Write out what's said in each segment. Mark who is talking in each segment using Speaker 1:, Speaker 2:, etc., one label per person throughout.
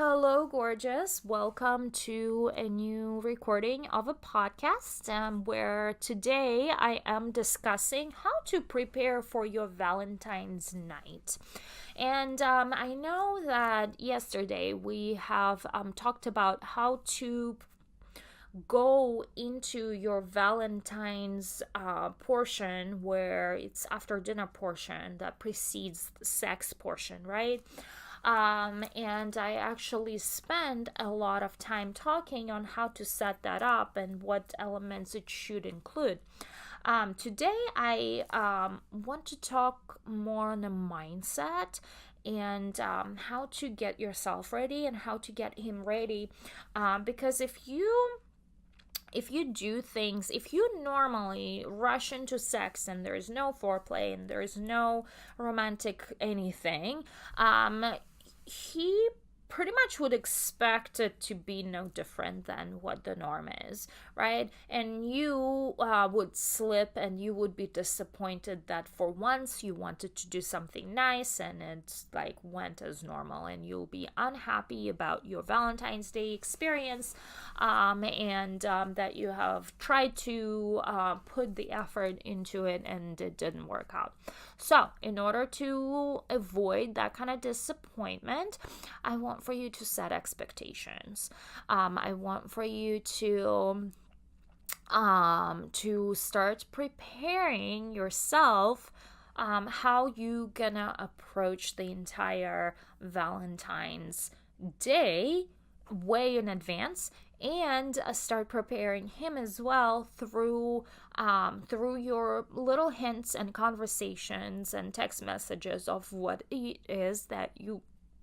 Speaker 1: Hello, gorgeous. Welcome to a new recording of a podcast where today I am discussing how to prepare for your Valentine's night. And I know that yesterday we have talked about how to go into your Valentine's portion where it's after dinner portion that precedes the sex portion, right? And I actually spend a lot of time talking on how to set that up and what elements it should include. Today, I want to talk more on the mindset and how to get yourself ready and how to get him ready. Because if you do things, if you normally rush into sex and there's no foreplay and there's no romantic anything, he pretty much would expect it to be no different than what the norm is, right? And you would slip and you would be disappointed that for once you wanted to do something nice and it like went as normal, and you'll be unhappy about your Valentine's Day experience, and that you have tried to put the effort into it and it didn't work out. So in order to avoid that kind of disappointment, I want for you to set expectations. I want for you to start preparing yourself how you gonna approach the entire Valentine's Day way in advance, and start preparing him as well through your little hints and conversations and text messages of what it is that you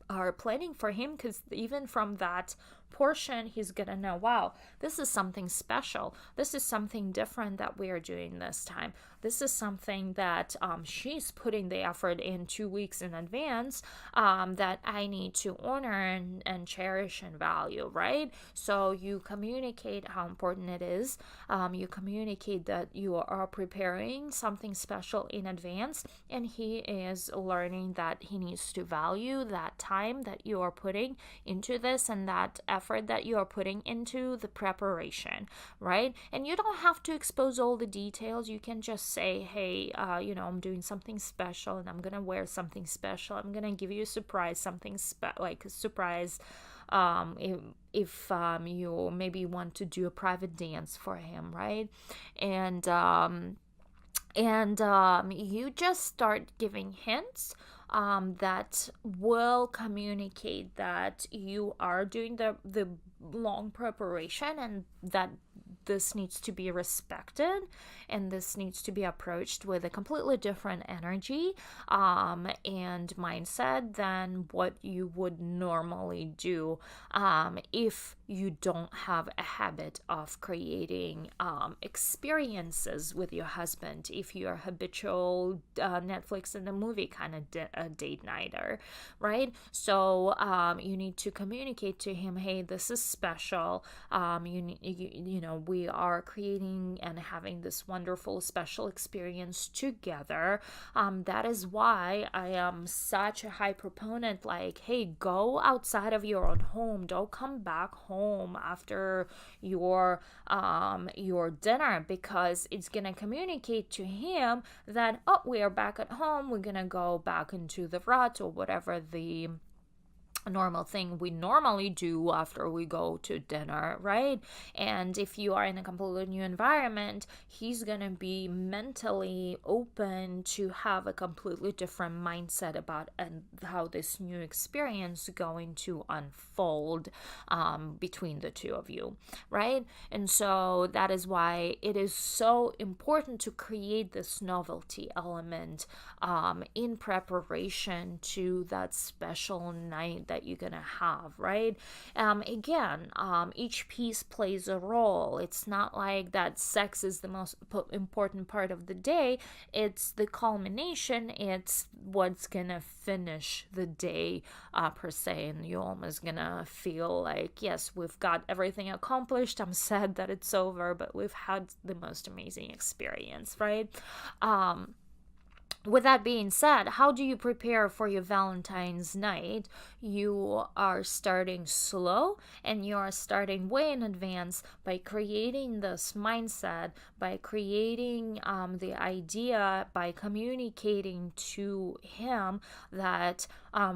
Speaker 1: are planning for him, because even from that portion he's gonna know, wow, this is something special, this is something different that we are doing this time, this is something that she's putting the effort in 2 weeks in advance, that I need to honor and cherish and value, right? So you communicate how important it is, you communicate that you are preparing something special in advance, and he is learning that he needs to value that time that you are putting into this and that effort that you are putting into the preparation, right? And you don't have to expose all the details. You can just say, hey, I'm doing something special and I'm gonna wear something special, I'm gonna give you a surprise, something like a surprise, if you maybe want to do a private dance for him, right? And you just start giving hints that will communicate that you are doing the long preparation, and that this needs to be respected, and this needs to be approached with a completely different energy and mindset than what you would normally do if you don't have a habit of creating experiences with your husband, if you're a habitual Netflix and a movie kind of date nighter, right? So you need to communicate to him, hey, this is special, we are creating and having this wonderful special experience together. That is why I am such a high proponent, like, hey, go outside of your own home, don't come back home after your dinner, because it's gonna communicate to him that, oh, we are back at home, we're gonna go back into the rut or whatever the normal thing we normally do after we go to dinner, right? And if you are in a completely new environment, he's gonna be mentally open to have a completely different mindset about and how this new experience is going to unfold between the two of you, right? And so that is why it is so important to create this novelty element in preparation to that special night that you're gonna have, right? Again, each piece plays a role. It's not like that sex is the most important part of the day. It's the culmination. It's what's gonna finish the day per se, and you're almost gonna feel like, yes, we've got everything accomplished, I'm sad that it's over, but we've had the most amazing experience, right? with that being said, how do you prepare for your Valentine's night? You are starting slow and you are starting way in advance by creating this mindset, by creating the idea, by communicating to him that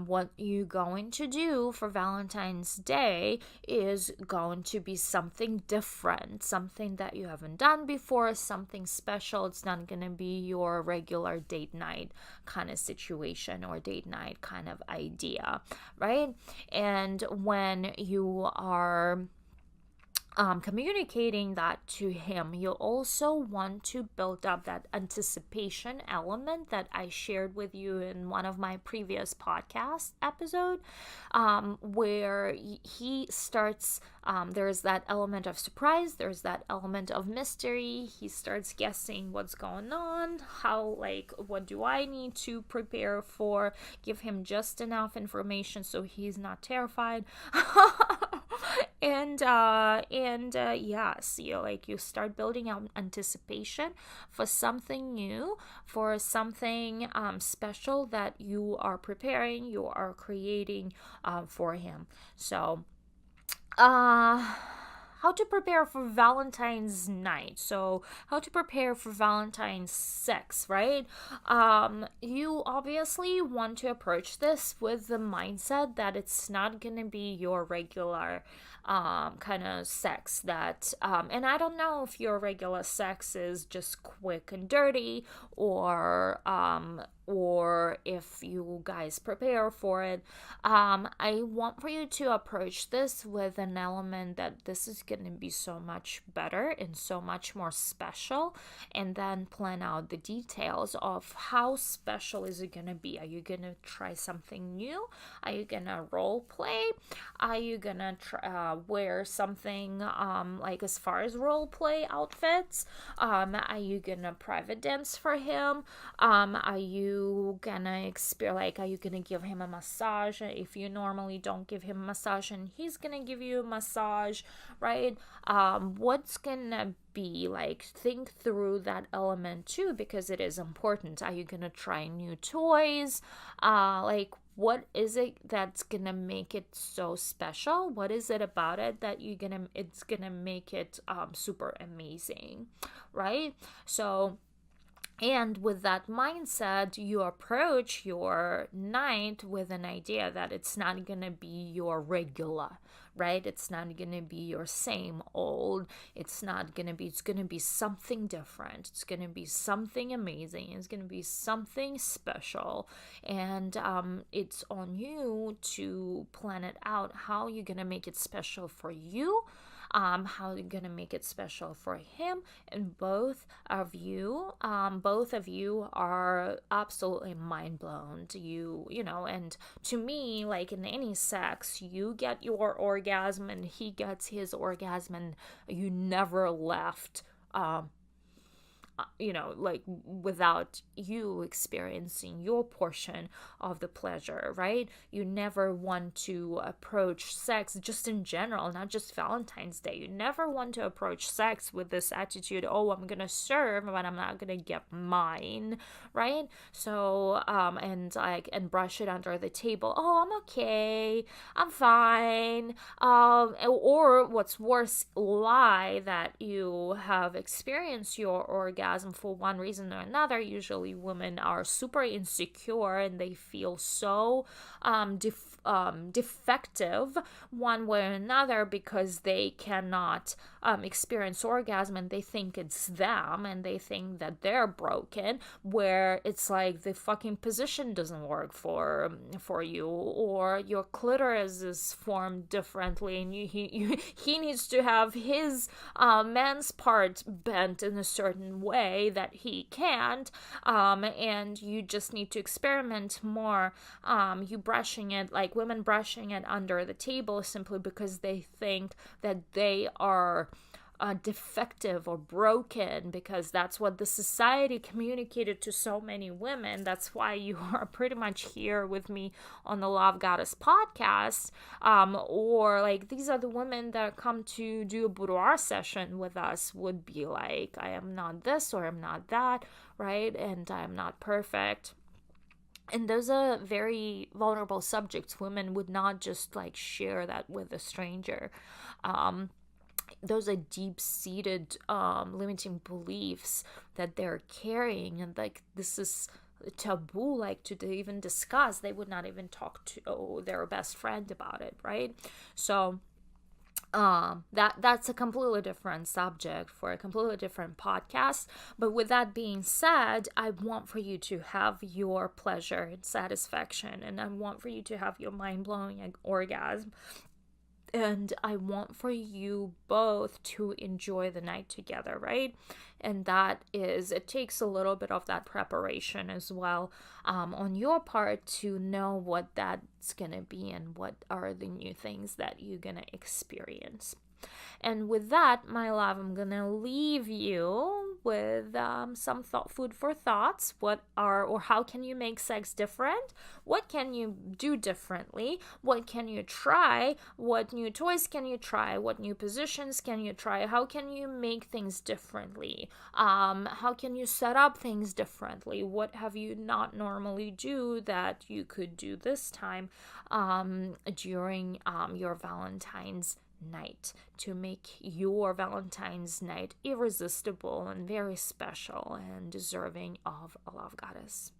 Speaker 1: what you're going to do for Valentine's Day is going to be something different, something that you haven't done before, something special. It's not going to be your regular date night kind of situation or date night kind of idea, right? And when you are communicating that to him, you also want to build up that anticipation element that I shared with you in one of my previous podcast episode, where he starts, there's that element of surprise, there's that element of mystery. He starts guessing what's going on, how, like, what do I need to prepare for, give him just enough information so he's not terrified. and yes, you start building out anticipation for something new, for something special that you are preparing, you are creating for him. So how to prepare for Valentine's night. So how to prepare for Valentine's sex, right? You obviously want to approach this with the mindset that it's not gonna be your regular kind of sex that and I don't know if your regular sex is just quick and dirty, or if you guys prepare for it. I want for you to approach this with an element that this is going to be so much better and so much more special, and then plan out the details of how special is it going to be. Are you going to try something new? Are you going to role play? Are you going to wear something like as far as role play outfits? Are you going to private dance for him? Are you gonna are you gonna give him a massage if you normally don't give him a massage and he's gonna give you a massage, right? What's gonna be like? Think through that element too, because it is important. Are you gonna try new toys? What is it that's gonna make it so special? What is it about it that it's gonna make it super amazing, right? So, and with that mindset, you approach your night with an idea that it's not going to be your regular, right? It's not going to be your same old. It's going to be something different. It's going to be something amazing. It's going to be something special. And it's on you to plan it out, how you're going to make it special for you, how you're gonna make it special for him, and both of you are absolutely mind blown. And to me, like in any sex, you get your orgasm and he gets his orgasm, and you never left without you experiencing your portion of the pleasure, right? You never want to approach sex, just in general, not just Valentine's Day. You never want to approach sex with this attitude, oh, I'm gonna serve, but I'm not gonna get mine, right? So, and brush it under the table. Oh, I'm okay. I'm fine. Or what's worse, lie that you have experienced your orgasm for one reason or another. Usually women are super insecure and they feel so defective one way or another because they cannot experience orgasm, and they think it's them and they think that they're broken, where it's like the fucking position doesn't work for you, or your clitoris is formed differently and he needs to have his man's part bent in a certain way that he can't, and you just need to experiment more. You brushing it, like women brushing it under the table simply because they think that they are defective or broken, because that's what the society communicated to so many women. That's why you are pretty much here with me on the Love Goddess podcast. Or like, these are the women that come to do a boudoir session with us would be like, I am not this or I'm not that, right? And I am not perfect. And those are very vulnerable subjects. Women would not just like share that with a stranger. Those are deep-seated limiting beliefs that they're carrying, and like, this is taboo, like, to even discuss. They would not even talk to their best friend about it, right? So that's a completely different subject for a completely different podcast. But with that being said, I want for you to have your pleasure and satisfaction, and I want for you to have your mind-blowing orgasm, and I want for you both to enjoy the night together, right? And that is, it takes a little bit of that preparation as well, on your part, to know what that's gonna be and what are the new things that you're gonna experience. And with that, my love, I'm gonna leave you with some food for thoughts. What are, or how can you make sex different? What can you do differently? What can you try? What new toys can you try? What new positions can you try? How can you make things differently? How can you set up things differently? What have you not normally do that you could do this time during your Valentine's night, to make your Valentine's night irresistible and very special and deserving of a love goddess?